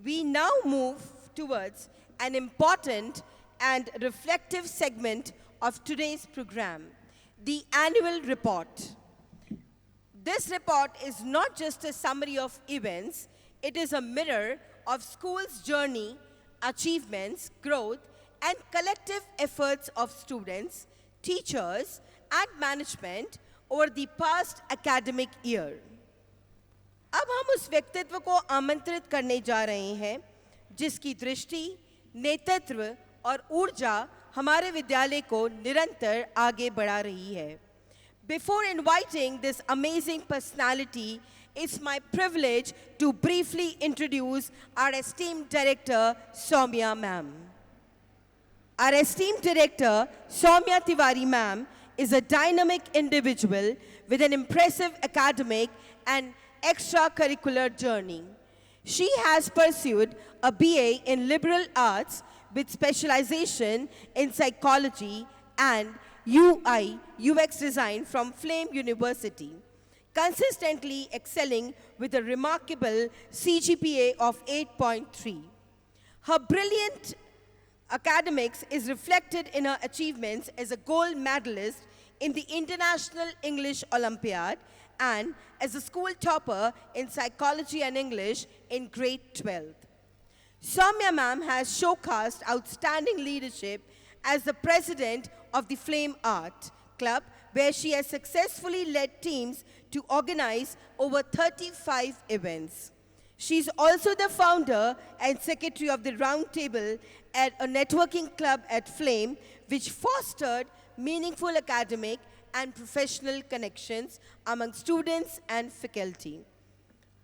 We now move towards an important and reflective segment of today's program, the annual report. This report is not just a summary of events, it is a mirror of school's journey, achievements, growth, and collective efforts of students, teachers, and management over the past academic year. अब हम उस व्यक्तित्व को आमंत्रित करने जा रहे हैं जिसकी दृष्टि, नेतृत्व और ऊर्जा हमारे विद्यालय को निरंतर आगे बढ़ा रही है. Before inviting this amazing personality, it's my privilege to briefly introduce our esteemed director, Soumya ma'am. Our esteemed director, Soumya Tiwari ma'am, is a dynamic individual with an impressive academic and extracurricular journey. She has pursued a BA in liberal arts with specialization in psychology and UI UX design from Flame University, consistently excelling with a remarkable CGPA of 8.3. Her brilliant academics is reflected in her achievements as a gold medalist in the International English Olympiad and as a school topper in psychology and English in grade 12. Soumya ma'am has showcased outstanding leadership as the president of the Flame Art Club, where she has successfully led teams to organize over 35 events. She's also the founder and secretary of the Round Table at a networking club at Flame, which fostered meaningful academic and professional connections among students and faculty.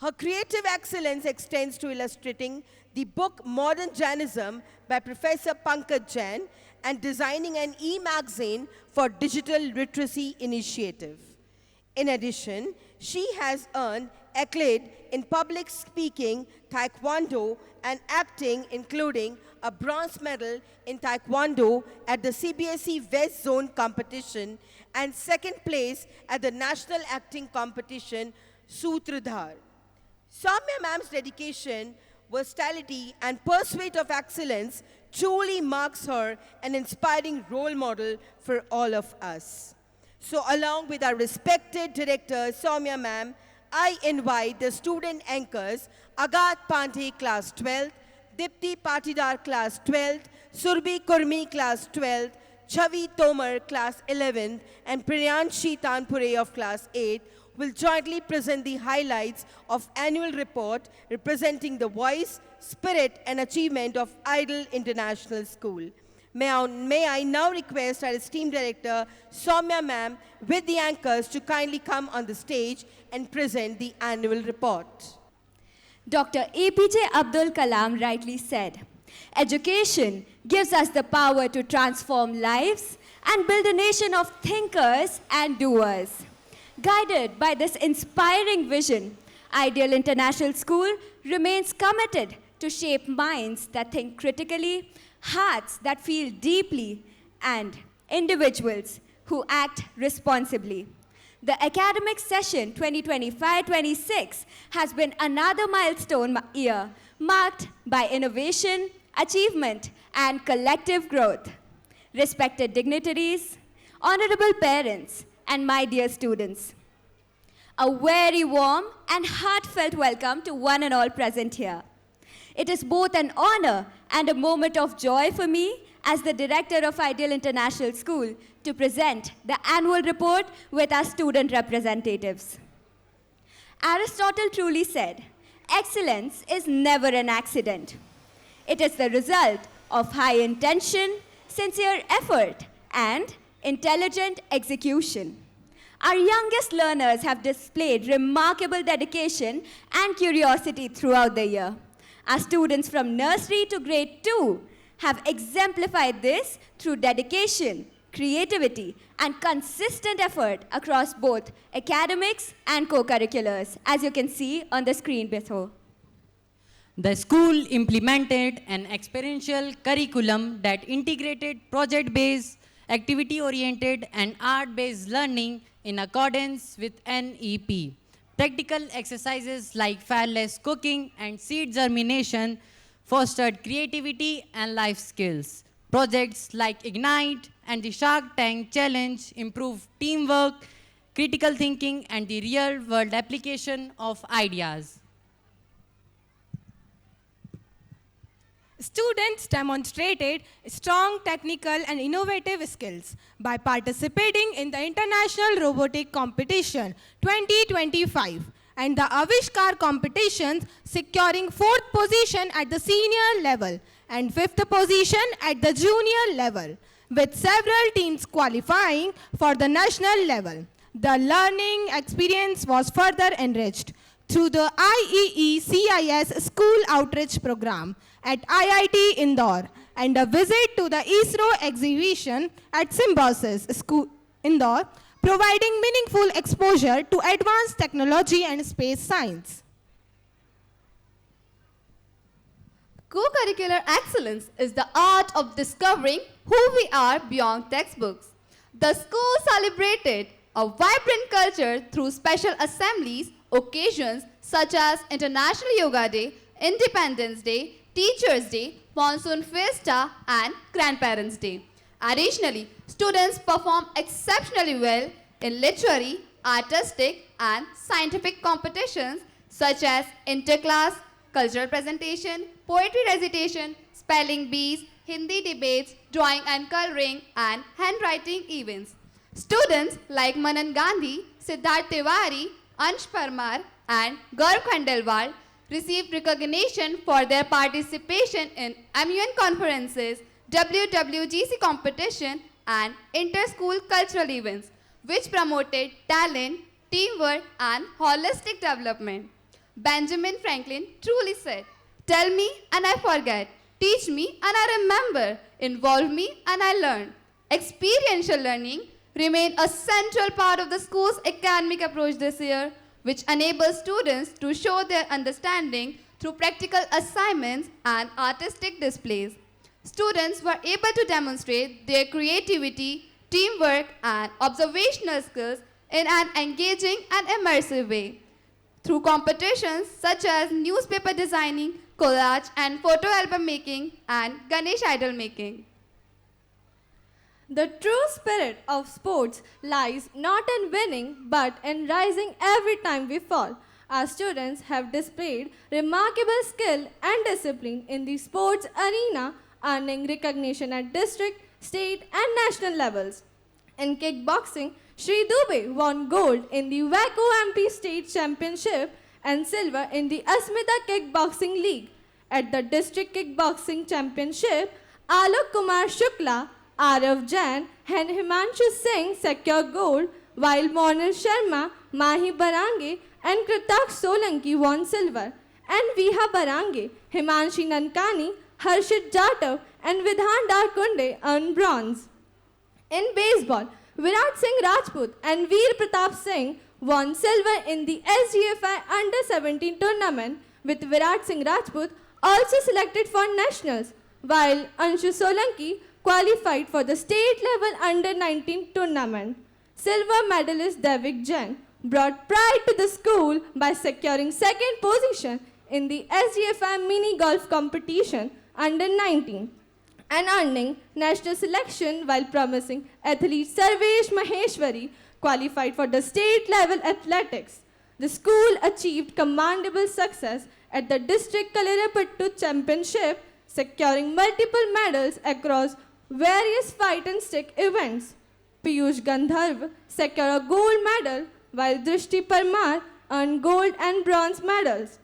Her creative excellence extends to illustrating the book Modern Jainism by Professor Pankaj Jain and designing an e-magazine for Digital Literacy Initiative. In addition, she has earned accolade in public speaking, taekwondo, and acting, including a bronze medal in taekwondo at the CBSE West Zone competition and second place at the national acting competition, Sutradhar. Soumya ma'am's dedication, versatility, and pursuit of excellence truly marks her an inspiring role model for all of us. So along with our respected director, Soumya ma'am, I invite the student anchors, Agat Pandey, class 12th, Dipti Patidar, class 12th, Surbhi Kurmi, class 12th, Chavi Tomar, class 11th, and Priyanshi Tanpure of class 8 will jointly present the highlights of annual report representing the voice, spirit, and achievement of Idol International School. May I now request our esteemed director, Soumya ma'am, with the anchors to kindly come on the stage and present the annual report. Dr. APJ Abdul Kalam rightly said, education gives us the power to transform lives and build a nation of thinkers and doers. Guided by this inspiring vision, Ideal International School remains committed to shape minds that think critically, hearts that feel deeply, and individuals who act responsibly. The academic session 2025-26 has been another milestone year marked by innovation, achievement, and collective growth. Respected dignitaries, honorable parents, and my dear students, a very warm and heartfelt welcome to one and all present here. It is both an honor and a moment of joy for me as the director of Ideal International School to present the annual report with our student representatives. Aristotle truly said, excellence is never an accident. It is the result of high intention, sincere effort, and intelligent execution. Our youngest learners have displayed remarkable dedication and curiosity throughout the year. Our students from nursery to grade 2 have exemplified this through dedication, creativity, and consistent effort across both academics and co-curriculars, as you can see on the screen below. The school implemented an experiential curriculum that integrated project-based, activity-oriented, and art-based learning in accordance with NEP, Practical exercises like fireless cooking and seed germination fostered creativity and life skills. Projects like Ignite and the Shark Tank Challenge improved teamwork, critical thinking, and the real world application of ideas. Students demonstrated strong technical and innovative skills by participating in the International Robotic Competition 2025 and the Avishkar competitions, securing 4th position at the senior level and 5th position at the junior level, with several teams qualifying for the national level. The learning experience was further enriched through the IEE CIS School Outreach Program at IIT Indore and a visit to the ISRO exhibition at Symbiosis School Indore, providing meaningful exposure to advanced technology and space science. Co-curricular excellence is the art of discovering who we are beyond textbooks. The school celebrated a vibrant culture through special assemblies, occasions such as International Yoga Day, Independence Day, Teachers' Day, Monsoon Fiesta, and Grandparents' Day. Additionally, students perform exceptionally well in literary, artistic, and scientific competitions such as interclass, cultural presentation, poetry recitation, spelling bees, Hindi debates, drawing and coloring, and handwriting events. Students like Manan Gandhi, Siddharth Tiwari, Ansh Parmar, and Gaurav Khandelwal received recognition for their participation in MUN conferences, WWGC competition, and inter-school cultural events, which promoted talent, teamwork, and holistic development. Benjamin Franklin truly said, "Tell me and I forget, teach me and I remember, involve me and I learn." Experiential learning remained a central part of the school's academic approach this year, which enables students to show their understanding through practical assignments and artistic displays. Students were able to demonstrate their creativity, teamwork, and observational skills in an engaging and immersive way. Through competitions such as newspaper designing, collage and photo album making, and Ganesh idol making. The true spirit of sports lies not in winning but in rising every time we fall. Our students have displayed remarkable skill and discipline in the sports arena, earning recognition at district, state, and national levels. In kickboxing, Shri Dubey won gold in the WACO MP State Championship and silver in the Asmita Kickboxing League. At the District Kickboxing Championship, Alok Kumar Shukla, Arav Jain, and Himanshu Singh secured gold, while Monil Sharma, Mahi Barange, and Kritaksh Solanki won silver, and Viha Barange, Himanshi Nankani, Harshit Jatav, and Vidhan Darkunde earned bronze. In baseball, Virat Singh Rajput and Veer Pratap Singh won silver in the SGFI Under-17 tournament, with Virat Singh Rajput also selected for nationals, while Anshu Solanki qualified for the state-level Under-19 tournament. Silver medalist Devik Jain brought pride to the school by securing second position in the SGFI mini golf competition Under-19 and earning national selection, while promising athlete Sarvesh Maheshwari qualified for the state-level athletics. The school achieved commendable success at the District Kalarapattu Championship, securing multiple medals across various fight and stick events. Piyush Gandharv secured a gold medal, while Drishti Parmar earned gold and bronze medals.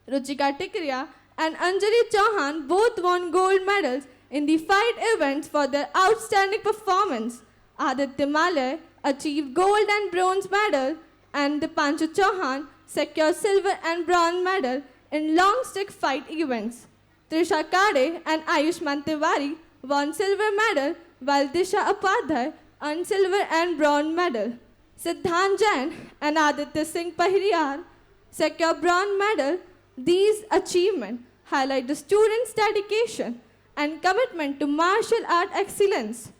Ruchika Tikriya and Anjali Chauhan both won gold medals in the fight events for their outstanding performance. Aditya Malay achieved gold and bronze medal, and Dipanshu Chauhan secured silver and bronze medal in long stick fight events. Trisha Kade and Ayushman Tiwari won silver medal, while Disha Upadhyay earned silver and bronze medal. Siddhant Jain and Aditya Singh Pahriyar secured bronze medal. These achievements highlight the students' dedication and commitment to martial art excellence.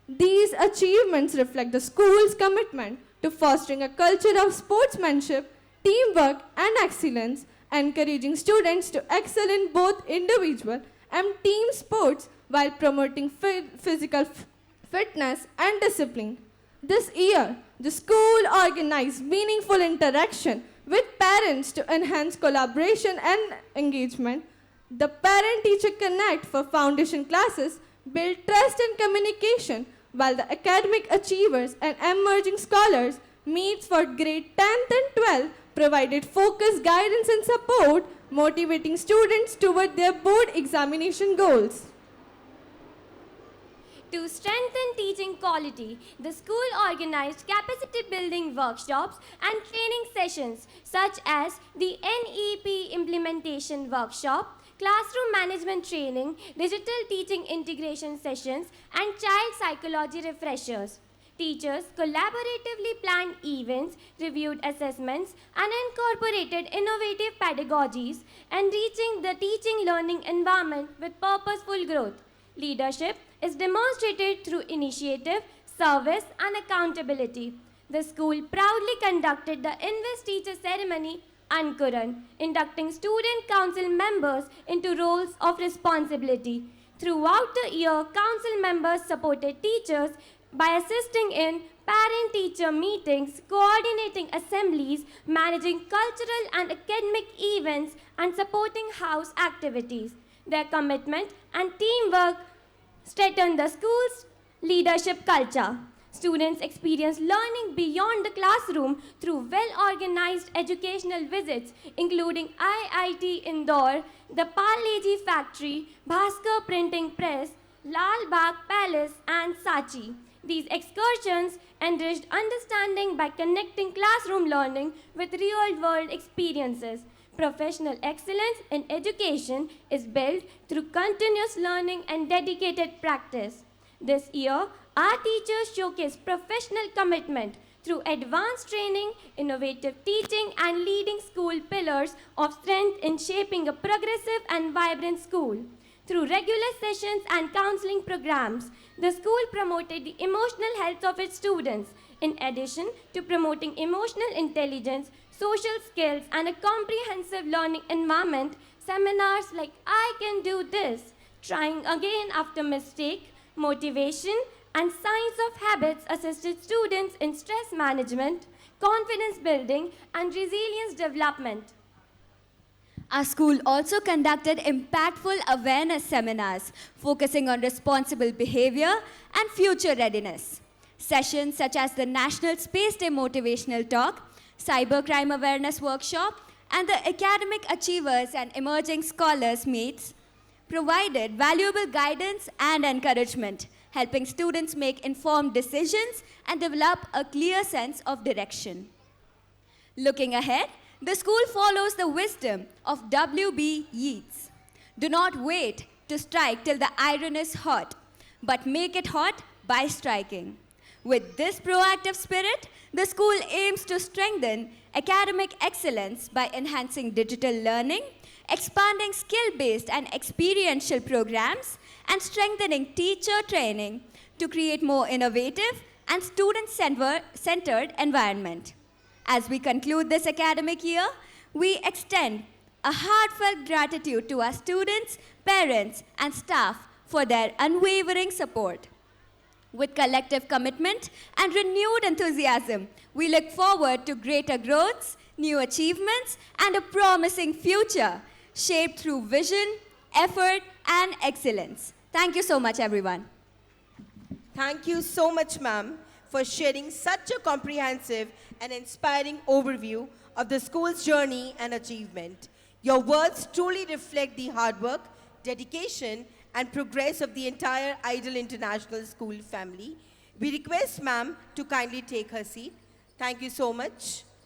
These achievements reflect the school's commitment to fostering a culture of sportsmanship, teamwork, and excellence, encouraging students to excel in both individual and team sports while promoting physical fitness and discipline. This year, the school organized meaningful interaction with parents to enhance collaboration and engagement. The Parent-Teacher Connect for foundation classes build trust and communication, while the academic achievers and emerging scholars meets for grade 10th and 12th provided focused guidance and support, motivating students toward their board examination goals. To strengthen teaching quality, the school organized capacity building workshops and training sessions such as the NEP implementation workshop, classroom management training, digital teaching integration sessions, and child psychology refreshers. Teachers collaboratively planned events, reviewed assessments, and incorporated innovative pedagogies, enriching the teaching learning environment with purposeful growth. Leadership is demonstrated through initiative, service, and accountability. The school proudly conducted the Invest Teacher Ceremony Ankuran, inducting student council members into roles of responsibility. Throughout the year, council members supported teachers by assisting in parent-teacher meetings, coordinating assemblies, managing cultural and academic events, and supporting house activities. Their commitment and teamwork strengthened the school's leadership culture. Students experience learning beyond the classroom through well-organized educational visits, including IIT Indore, the Parle-Ji Factory, Bhaskar Printing Press, Lal Bagh Palace, and Sachi. These excursions enriched understanding by connecting classroom learning with real-world experiences. Professional excellence in education is built through continuous learning and dedicated practice. This year, our teachers showcase professional commitment through advanced training, innovative teaching, and leading school pillars of strength in shaping a progressive and vibrant school. Through regular sessions and counseling programs, the school promoted the emotional health of its students. In addition to promoting emotional intelligence, social skills, and a comprehensive learning environment, seminars like I Can Do This, Trying Again After Mistake, Motivation, and Science of Habits assisted students in stress management, confidence building, and resilience development. Our school also conducted impactful awareness seminars focusing on responsible behavior and future readiness. Sessions such as the National Space Day Motivational Talk, Cybercrime Awareness Workshop, and the Academic Achievers and Emerging Scholars Meets provided valuable guidance and encouragement, helping students make informed decisions and develop a clear sense of direction. Looking ahead, the school follows the wisdom of W.B. Yeats. Do not wait to strike till the iron is hot, but make it hot by striking. With this proactive spirit, the school aims to strengthen academic excellence by enhancing digital learning, expanding skill-based and experiential programs, and strengthening teacher training to create more innovative and student-centered environment. As we conclude this academic year, we extend a heartfelt gratitude to our students, parents, and staff for their unwavering support. With collective commitment and renewed enthusiasm, we look forward to greater growths, new achievements, and a promising future shaped through vision, effort, and excellence. Thank you so much, everyone. Thank you so much, ma'am, for sharing such a comprehensive and inspiring overview of the school's journey and achievement. Your words truly reflect the hard work, dedication, and progress of the entire Ideal International School family. We request ma'am to kindly take her seat. Thank you so much.